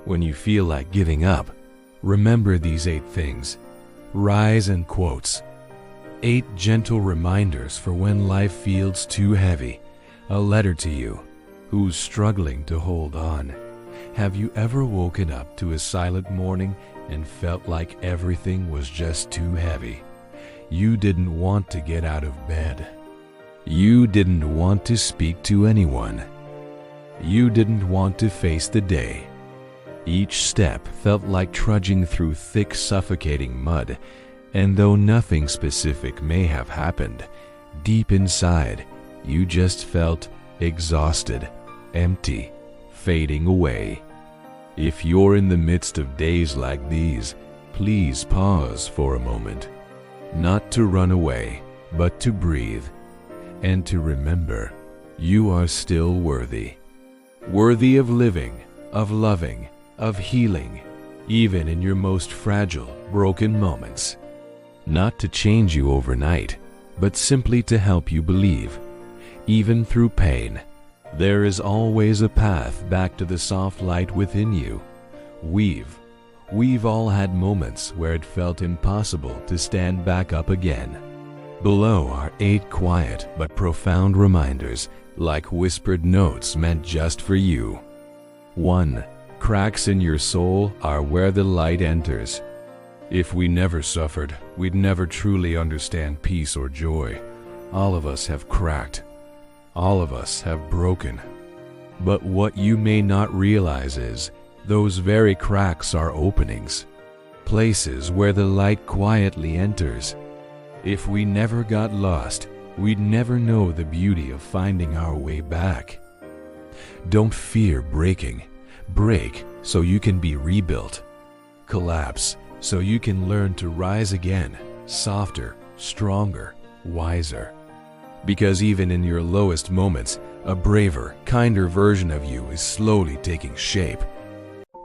When you feel like giving up, remember these 8 things. Rise and Quotes. 8 gentle reminders for when life feels too heavy. A letter to you, who's struggling to hold on. Have you ever woken up to a silent morning and felt like everything was just too heavy? You didn't want to get out of bed. You didn't want to speak to anyone. You didn't want to face the day. Each step felt like trudging through thick, suffocating mud, and though nothing specific may have happened, deep inside, you just felt exhausted, empty, fading away. If you're in the midst of days like these, please pause for a moment. Not to run away, but to breathe, and to remember, you are still worthy. Worthy of living, of loving, of healing, even in your most fragile, broken moments. Not to change you overnight, but simply to help you believe. Even through pain, there is always a path back to the soft light within you. We've all had moments where it felt impossible to stand back up again. Below are 8 quiet but profound reminders, like whispered notes meant just for you. 1. Cracks in your soul are where the light enters. If we never suffered, we'd never truly understand peace or joy. All of us have cracked. All of us have broken. But what you may not realize is, those very cracks are openings. Places where the light quietly enters. If we never got lost, we'd never know the beauty of finding our way back. Don't fear breaking. Break so you can be rebuilt. Collapse so you can learn to rise again, softer, stronger, wiser. Because even in your lowest moments, a braver, kinder version of you is slowly taking shape.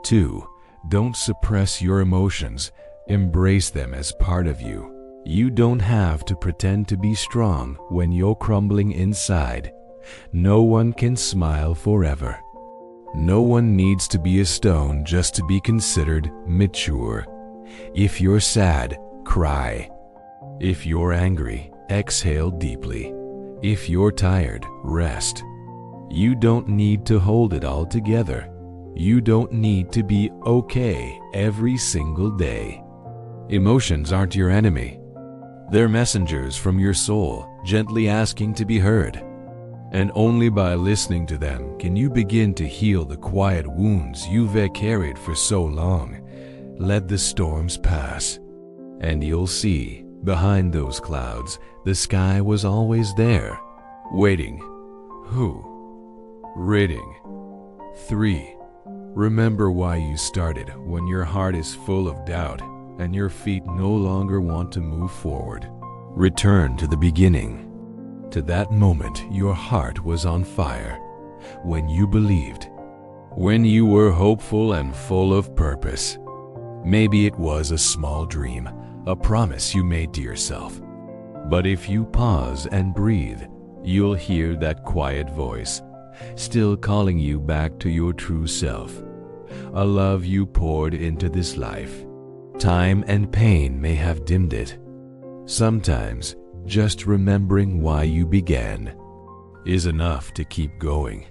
2. Don't suppress your emotions. Embrace them as part of you. You don't have to pretend to be strong when you're crumbling inside. No one can smile forever. No one needs to be a stone just to be considered mature. If you're sad, cry. If you're angry, exhale deeply. If you're tired, rest. You don't need to hold it all together. You don't need to be okay every single day. Emotions aren't your enemy. They're messengers from your soul, gently asking to be heard. And only by listening to them can you begin to heal the quiet wounds you've carried for so long. Let the storms pass, and you'll see, behind those clouds, the sky was always there, waiting. Reading. 3. Remember why you started when your heart is full of doubt and your feet no longer want to move forward. Return to the beginning, to that moment your heart was on fire, when you believed, when you were hopeful and full of purpose. Maybe it was a small dream, a promise you made to yourself. But if you pause and breathe, you'll hear that quiet voice, still calling you back to your true self. A love you poured into this life. Time and pain may have dimmed it. Sometimes, just remembering why you began is enough to keep going.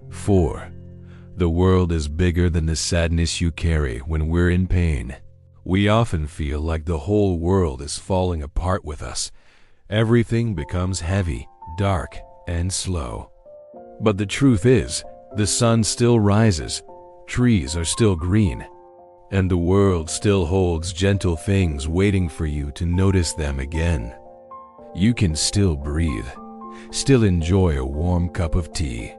4. The world is bigger than the sadness you carry when we're in pain. We often feel like the whole world is falling apart with us. Everything becomes heavy, dark, and slow. But the truth is, the sun still rises, trees are still green, and the world still holds gentle things waiting for you to notice them again. You can still breathe, still enjoy a warm cup of tea.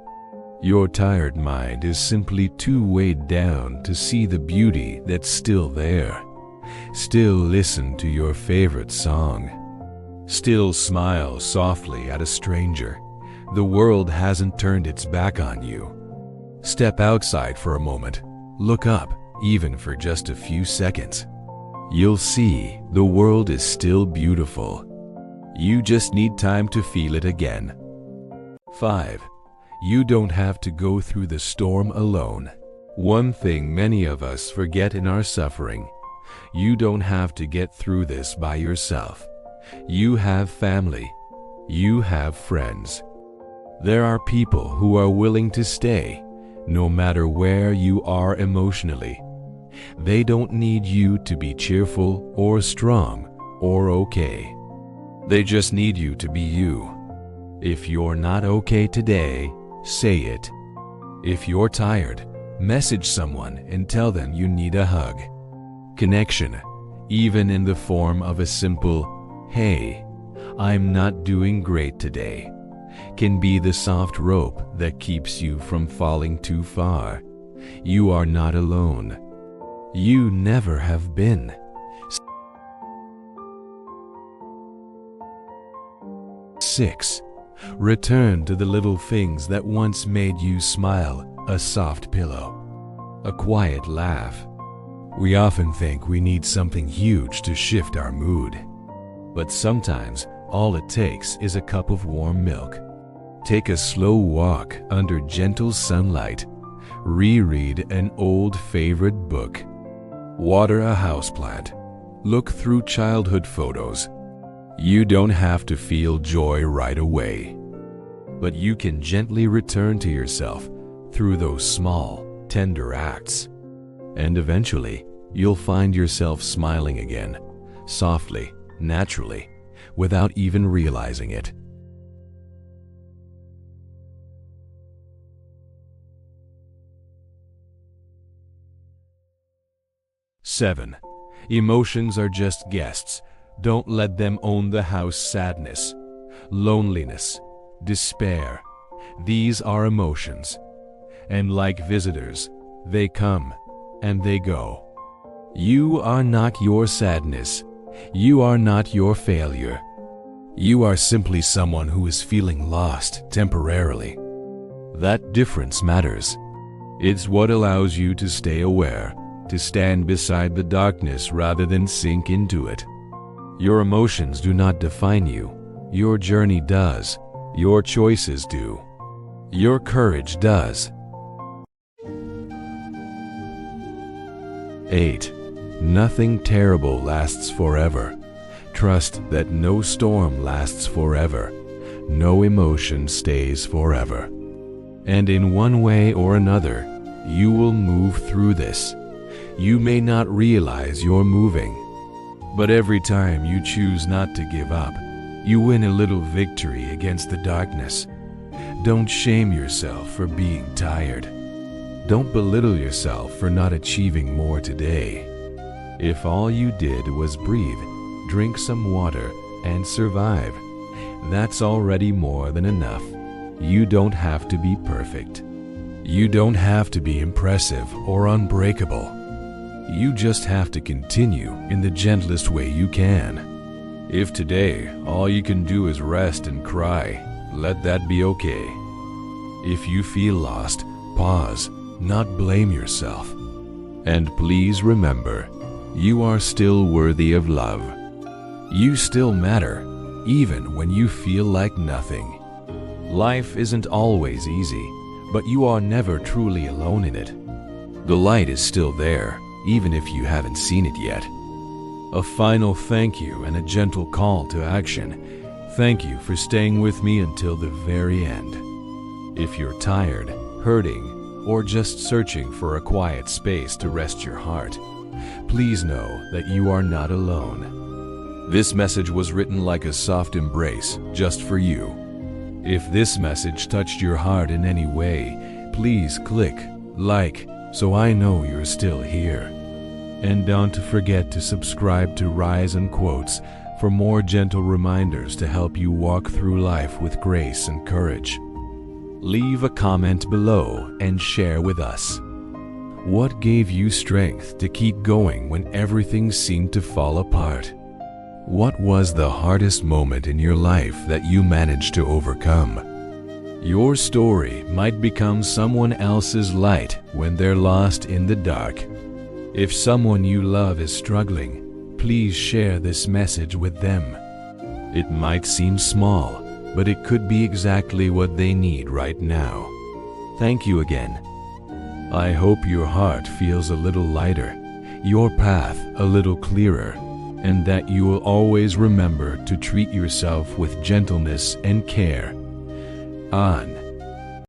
Your tired mind is simply too weighed down to see the beauty that's still there. Still listen to your favorite song. Still smile softly at a stranger. The world hasn't turned its back on you. Step outside for a moment. Look up, even for just a few seconds. You'll see the world is still beautiful. You just need time to feel it again. 5. You don't have to go through the storm alone. One thing many of us forget in our suffering: you don't have to get through this by yourself. You have family. You have friends. There are people who are willing to stay, no matter where you are emotionally. They don't need you to be cheerful or strong or okay. They just need you to be you. If you're not okay today, say it. If you're tired, message someone and tell them you need a hug. Connection, even in the form of a simple, "Hey, I'm not doing great today," can be the soft rope that keeps you from falling too far. You are not alone. You never have been. 6. Return to the little things that once made you smile: a soft pillow, a quiet laugh. We often think we need something huge to shift our mood. But sometimes all it takes is a cup of warm milk. Take a slow walk under gentle sunlight. Reread an old favorite book. Water a houseplant. Look through childhood photos. You don't have to feel joy right away, but you can gently return to yourself through those small, tender acts. And eventually, you'll find yourself smiling again, softly, naturally, without even realizing it. Seven. Emotions are just guests. Don't let them own the house. Sadness, loneliness, despair. These are emotions. And like visitors, they come and they go. You are not your sadness. You are not your failure. You are simply someone who is feeling lost temporarily. That difference matters. It's what allows you to stay aware, to stand beside the darkness rather than sink into it. Your emotions do not define you. Your journey does. Your choices do. Your courage does. 8. Nothing terrible lasts forever. Trust that no storm lasts forever. No emotion stays forever. And in one way or another, you will move through this. You may not realize you're moving, but every time you choose not to give up, you win a little victory against the darkness. Don't shame yourself for being tired. Don't belittle yourself for not achieving more today. If all you did was breathe, drink some water, and survive, that's already more than enough. You don't have to be perfect. You don't have to be impressive or unbreakable. You just have to continue in the gentlest way you can. If today all you can do is rest and cry, let that be okay. If you feel lost, pause, not blame yourself. And please remember, you are still worthy of love. You still matter, even when you feel like nothing. Life isn't always easy, but you are never truly alone in it. The light is still there, even if you haven't seen it yet. A final thank you and a gentle call to action. Thank you for staying with me until the very end. If you're tired, hurting, or just searching for a quiet space to rest your heart, please know that you are not alone. This message was written like a soft embrace just for you. If this message touched your heart in any way, please click like so I know you're still here. And don't forget to subscribe to Rise and Quotes for more gentle reminders to help you walk through life with grace and courage. Leave a comment below and share with us. What gave you strength to keep going when everything seemed to fall apart? What was the hardest moment in your life that you managed to overcome? Your story might become someone else's light when they're lost in the dark. If someone you love is struggling, please share this message with them. It might seem small, but it could be exactly what they need right now. Thank you again. I hope your heart feels a little lighter, your path a little clearer, and that you will always remember to treat yourself with gentleness and care. On